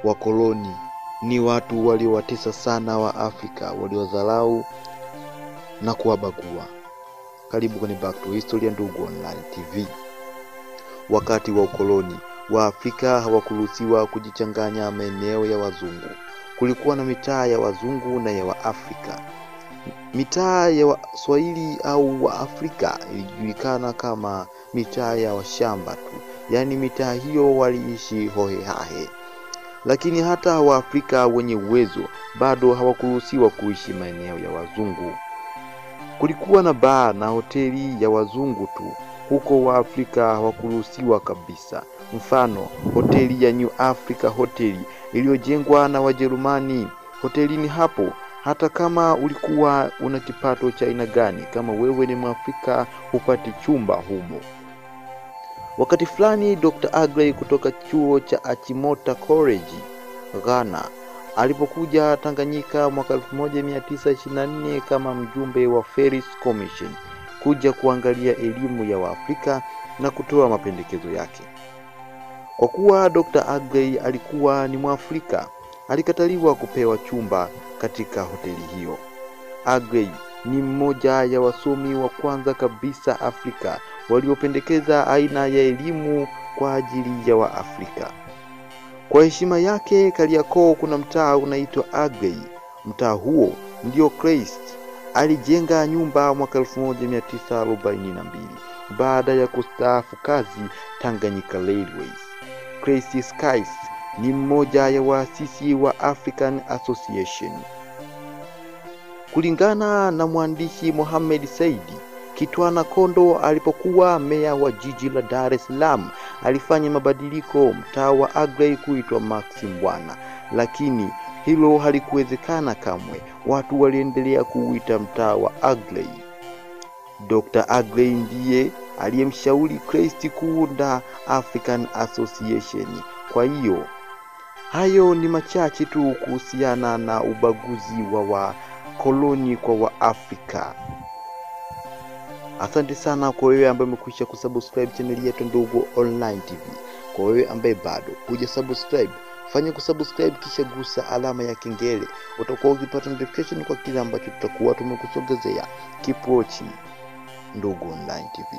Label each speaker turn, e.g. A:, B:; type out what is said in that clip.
A: Wakoloni ni watu waliowatesa sana wa Afrika, waliodharau na kuwabagua. Karibu kwenye Back to History Ndugu Online TV. Wakati wa ukoloni, wa Afrika hawakuruhusiwa kujichanganya maeneo ya wazungu. Kulikuwa na mitaa ya wazungu na ya wa Afrika. Mitaa ya Waswahili au wa Afrika ilijulikana kama mitaa ya washamba tu. Yaani mitaa hiyo waliishi hohehahe. Lakini hata Waafrika wenye uwezo bado hawakuruhusiwa kuishi maeneo ya wazungu. Kulikuwa na baa na hoteli ya wazungu tu. Huko Waafrika hawakuruhusiwa kabisa. Mfano, hoteli ya New Africa Hotel iliyojengwa na Wajerumani. Hotelini hapo, hata kama ulikuwa una kipato cha aina gani, kama wewe ni Mwafrika hupati chumba humo. Wakati fulani Dr. Agrey kutoka chuo cha Achimota College, Ghana, alipokuja Tanganyika mwaka 1924 kama mjumbe wa Ferris Commission kuja kuangalia elimu ya Waafrika na kutoa mapendekezo yake. Kwa kuwa Dr. Agrey alikuwa ni Mwafrika, alikataliwa kupewa chumba katika hoteli hiyo. Agrey ni mmoja ya wasomi wa kwanza kabisa Afrika waliopendekeza aina ya elimu kwa ajili ya Waafrika. Kwa heshima yake, Kariakoo kuna mtaa unaitwa Agrey. Mtaa huo ndio Christ alijenga nyumba mwaka 1942 baada ya kustaafu kazi Tanganyika Railways. Christ Skies ni mmoja ya waasisi wa African Association. Kulingana na mwandishi Mohamed Saidi, Kitwana Kondo alipokuwa meya wa jiji la Dar es Salaam alifanya mabadiliko mtaa wa Agrey kuitwa Maximbwana, lakini hilo halikuwezekana kamwe. Watu waliendelea kuuita mtaa wa Agrey. Dr. Agrey ndiye aliyemshauri Christ kuunda African Association. Kwa hiyo, hayo ni machache tu kuhusiana na ubaguzi wa koloni kwa Waafrika. Asante sana kwa wewe ambaye umekwisha kusubscribe channel yetu Ndugu Online TV. Kwa wewe ambaye bado hujasubscribe, fanya kusubscribe kisha gusa alama ya kengele. Utakuwa ukipata notification kwa kila ambacho tutakuwa tumekusogezea. Keep watching Ndugu Online TV.